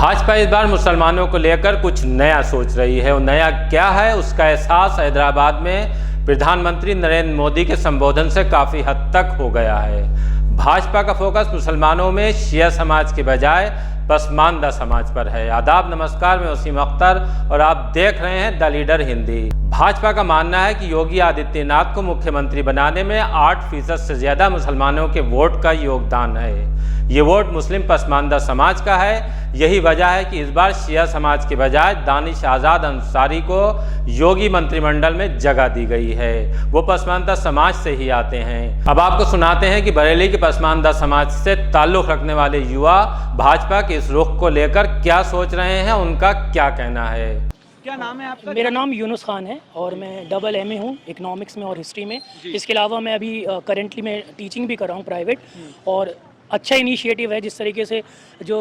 भाजपा इस बार मुसलमानों को लेकर कुछ नया सोच रही है और नया क्या है उसका एहसास हैदराबाद में प्रधानमंत्री नरेंद्र मोदी के संबोधन से काफ़ी हद तक हो गया है। भाजपा का फोकस मुसलमानों में शिया समाज के बजाय पसमानदा समाज पर है। आदाब नमस्कार, मैं वसीम अख्तर और आप देख रहे हैं द लीडर हिंदी। भाजपा का मानना है कि योगी आदित्यनाथ को मुख्यमंत्री बनाने में 8% से ज़्यादा मुसलमानों के वोट का योगदान है। ये वोट मुस्लिम पसमानदा समाज का है। यही वजह है कि इस बार शिया समाज के बजाय दानिश आज़ाद अंसारी को योगी मंत्रिमंडल में जगह दी गई है। वो पसमानदा समाज से ही आते हैं। अब आपको सुनाते हैं कि बरेली के पसमानदा समाज से ताल्लुक़ रखने वाले युवा भाजपा के इस रुख को लेकर क्या सोच रहे हैं, उनका क्या कहना है। क्या नाम है आपका? मेरा नाम यूनुस खान है और मैं डबल MA हूँ इकोनॉमिक्स में और हिस्ट्री में। इसके अलावा मैं अभी करेंटली मैं टीचिंग भी कर रहा हूँ प्राइवेट। और अच्छा इनिशिएटिव है जिस तरीके से जो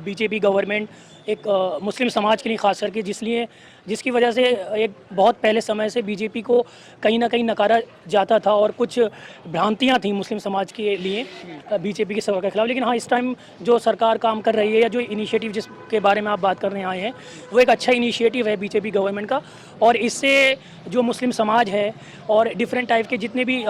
बीजेपी गवर्नमेंट एक मुस्लिम समाज के लिए खास करके जिसकी वजह से एक बहुत पहले समय से बीजेपी को कहीं ना कहीं नकारा जाता था और कुछ भ्रांतियां थी मुस्लिम समाज के लिए बीजेपी की सरकार के खिलाफ। लेकिन हाँ, इस टाइम जो सरकार काम कर रही है या जो इनिशिएटिव जिसके बारे में आप बात करने आए हैं वो एक अच्छा इनिशिएटिव है बीजेपी गवर्नमेंट का। और इससे जो मुस्लिम समाज है और डिफरेंट टाइप के जितने भी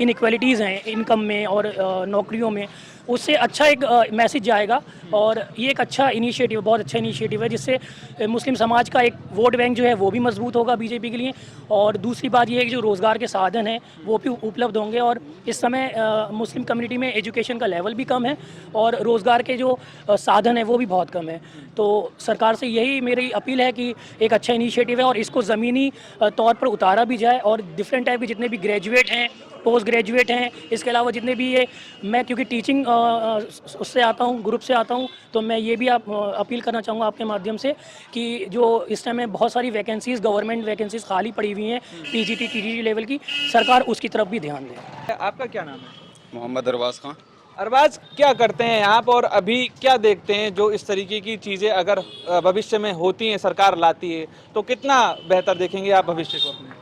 इनइक्वालिटीज़ हैं इनकम में और नौकरियों में, उससे अच्छा एक मैसेज जाएगा। और ये एक अच्छा इनिशिएटिव, बहुत अच्छा इनिशिएटिव है जिससे मुस्लिम समाज का एक वोट बैंक जो है वो भी मजबूत होगा बीजेपी के लिए। और दूसरी बात ये है कि जो रोज़गार के साधन हैं वो भी उपलब्ध होंगे। और इस समय मुस्लिम कम्युनिटी में एजुकेशन का लेवल भी कम है और रोज़गार के जो साधन है वो भी बहुत कम है। तो सरकार से यही मेरी अपील है कि एक अच्छा इनिशिएटिव है और इसको ज़मीनी तौर पर उतारा भी जाए। और डिफरेंट टाइप के जितने भी ग्रेजुएट हैं, पोस्ट ग्रेजुएट हैं, इसके अलावा जितने भी ये मैं क्योंकि टीचिंग उससे आता हूँ, ग्रुप से आता हूँ, तो मैं ये भी अपील करना चाहूँगा आपके माध्यम से कि जो इस टाइम में बहुत सारी वैकेंसीज़, गवर्नमेंट वैकेंसीज़ खाली पड़ी हुई हैं PGT TGT लेवल की, सरकार उसकी तरफ भी ध्यान दे। आपका क्या नाम है? मोहम्मद अरबाज़ खान। अरबाज, क्या करते हैं आप और अभी क्या देखते हैं जो इस तरीके की चीज़ें अगर भविष्य में होती हैं, सरकार लाती है, तो कितना बेहतर देखेंगे आप भविष्य को अपने?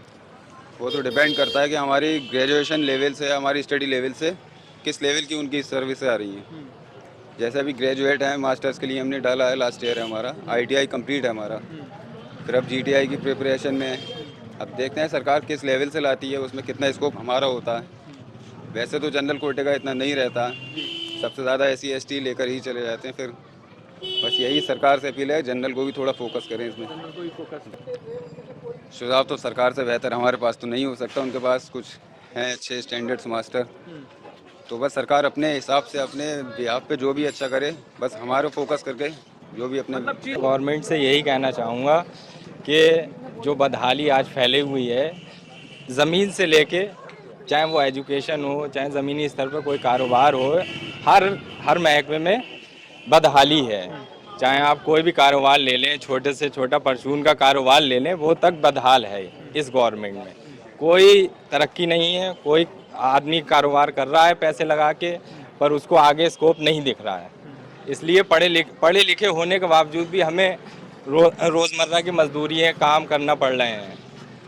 वो तो डिपेंड करता है कि हमारी ग्रेजुएशन लेवल से, हमारी स्टडी लेवल से किस लेवल की उनकी सर्विस आ रही हैं। जैसे अभी ग्रेजुएट हैं, मास्टर्स के लिए हमने डाला है, लास्ट ईयर है हमारा, ITI कंप्लीट है हमारा, फिर अब GTI की प्रिपरेशन में है। अब देखते हैं सरकार किस लेवल से लाती है, उसमें कितना स्कोप हमारा होता है। वैसे तो जनरल कोटे का इतना नहीं रहता, सबसे ज़्यादा SC ST लेकर ही चले जाते हैं। फिर बस यही सरकार से अपील है, जनरल को भी थोड़ा फोकस करें इसमें। सुझाव तो सरकार से बेहतर हमारे पास तो नहीं हो सकता, उनके पास कुछ हैं अच्छे स्टैंडर्ड्स मास्टर। तो बस सरकार अपने हिसाब से अपने बिहाफ पे जो भी अच्छा करे, बस हमारे फोकस करके जो भी अपने गवर्नमेंट से यही कहना चाहूँगा कि जो बदहाली आज फैली हुई है ज़मीन से लेके, चाहे वो एजुकेशन हो, चाहे ज़मीनी स्तर पर कोई कारोबार हो, हर महकमे में बदहाली है। चाहे आप कोई भी कारोबार ले लें, छोटे से छोटा परचून का कारोबार ले लें, वो तक बदहाल है। इस गवर्नमेंट में कोई तरक्की नहीं है। कोई आदमी कारोबार कर रहा है पैसे लगा के, पर उसको आगे स्कोप नहीं दिख रहा है। इसलिए पढ़े लिखे होने के बावजूद भी हमें रोज़मर्रा की मजदूरी है, काम करना पड़ रहे हैं।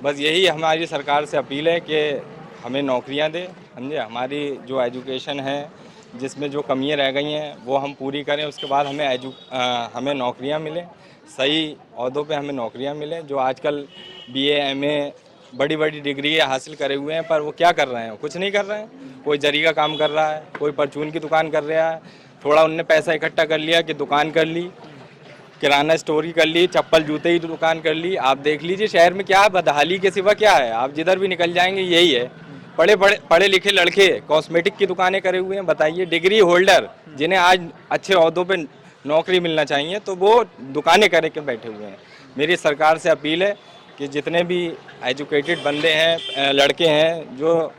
बस यही हमारी सरकार से अपील है कि हमें नौकरियां दे, समझे। हमारी जो एजुकेशन है, जिसमें जो कमियां रह गई हैं वो हम पूरी करें। उसके बाद हमें नौकरियां मिलें, सही ओहदों पे हमें नौकरियां मिलें। जो आजकल BA MA बड़ी बड़ी डिग्री हासिल करे हुए हैं, पर वो क्या कर रहे हैं? कुछ नहीं कर रहे हैं। कोई जरी का काम कर रहा है, कोई परचून की दुकान कर रहा है। थोड़ा उनने पैसा इकट्ठा कर लिया कि दुकान कर ली, किराना स्टोर की कर ली, चप्पल जूते की दुकान कर ली। आप देख लीजिए शहर में क्या बदहाली के सिवा क्या है। आप जिधर भी निकल जाएंगे यही है। पढ़े लिखे लड़के कॉस्मेटिक की दुकानें करे हुए हैं। बताइए, डिग्री होल्डर जिन्हें आज अच्छे ओहदों पे नौकरी मिलना चाहिए, तो वो दुकानें करे के बैठे हुए हैं। मेरी सरकार से अपील है कि जितने भी एजुकेटेड बंदे हैं, लड़के हैं,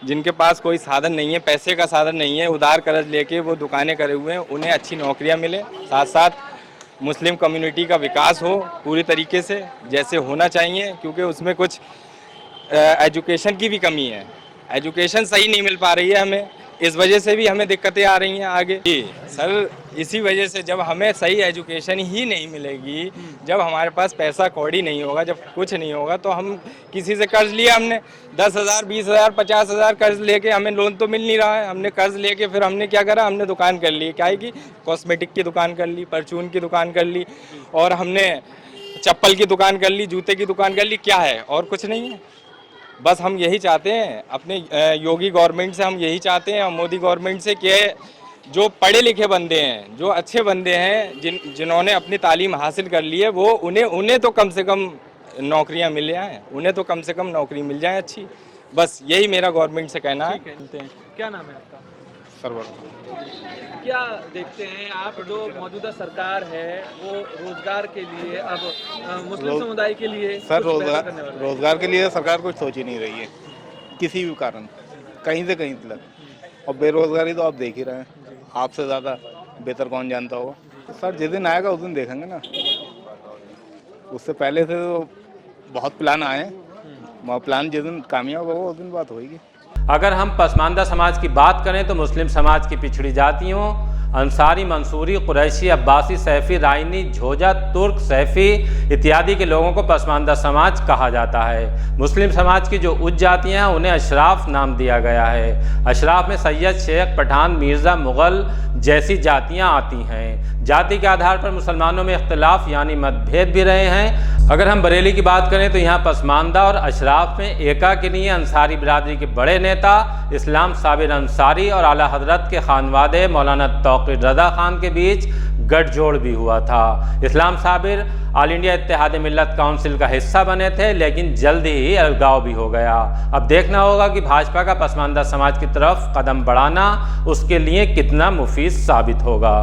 जिनके पास कोई साधन नहीं है, पैसे का साधन नहीं है, उधार कर्ज लेके वो दुकानें करे हुए हैं, उन्हें अच्छी नौकरियां मिले। साथ साथ मुस्लिम कम्युनिटी का विकास हो पूरी तरीके से जैसे होना चाहिए, क्योंकि उसमें कुछ एजुकेशन की भी कमी है। एजुकेशन सही नहीं मिल पा रही है हमें। इस वजह से भी हमें दिक्कतें आ रही हैं आगे। जी सर, इसी वजह से जब हमें सही एजुकेशन ही नहीं मिलेगी, जब हमारे पास पैसा कौड़ी नहीं होगा, जब कुछ नहीं होगा, तो हम किसी से कर्ज लिया हमने 10,000 20,000 50,000 कर्ज लेके, हमें लोन तो मिल नहीं रहा है। हमने कर्ज लेके फिर हमने क्या करा, हमने दुकान कर ली। क्या है कि कॉस्मेटिक की दुकान कर ली, परचून की दुकान कर ली, और हमने चप्पल की दुकान कर ली, जूते की दुकान कर ली। क्या है, और कुछ नहीं है। बस हम यही चाहते हैं अपने योगी गवर्नमेंट से, हम यही चाहते हैं मोदी गवर्नमेंट से कि जो पढ़े लिखे बंदे हैं, जो अच्छे बंदे हैं, जिन्होंने अपनी तालीम हासिल कर ली है, वो उन्हें तो कम से कम नौकरियां मिल जाएं, उन्हें तो कम से कम नौकरी मिल जाए अच्छी। बस यही मेरा गवर्नमेंट से कहना है। क्या नाम है आपका? सरवर। क्या देखते हैं आप, जो मौजूदा सरकार है वो रोजगार के लिए अब मुस्लिम समुदाय के लिए सर कुछ बेहतर करने वाला है? रोजगार के लिए सरकार कुछ सोच ही नहीं रही है किसी भी कारण, कहीं से कहीं तक। और बेरोजगारी तो आप देख ही रहे हैं, आपसे ज़्यादा बेहतर कौन जानता होगा। सर जिस दिन आएगा उस दिन देखेंगे ना, उससे पहले से तो बहुत प्लान आए हैं, प्लान जिस दिन कामयाब होगा उस दिन बात होगी। अगर हम पसमानदा समाज की बात करें तो मुस्लिम समाज की पिछड़ी जातियों अंसारी, मंसूरी, कुरैशी, अब्बासी, सैफी, राइनी, झोजा, तुर्क, सैफी इत्यादि के लोगों को पसमानदा समाज कहा जाता है। मुस्लिम समाज की जो उच्च जातियाँ हैं उन्हें अशराफ नाम दिया गया है। अशराफ में सैयद, शेख, पठान, मिर्ज़ा, मुग़ल जैसी जातियाँ आती हैं। जाति के आधार पर मुसलमानों में इख्तिलाफ यानी मतभेद भी रहे हैं। अगर हम बरेली की बात करें तो यहाँ पसमानदा और अशराफ में एका के लिए अंसारी बिरादरी के बड़े नेता इस्लाम साबिर अंसारी और आला हजरत के खानवादे मौलाना तौक़ीर रज़ा खान के बीच गठजोड़ भी हुआ था। इस्लाम साबिर ऑल इंडिया इत्तेहाद मिल्लत काउंसिल का हिस्सा बने थे, लेकिन जल्द ही अलगाव भी हो गया। अब देखना होगा कि भाजपा का पसमानदा समाज की तरफ कदम बढ़ाना उसके लिए कितना मुफीद साबित होगा।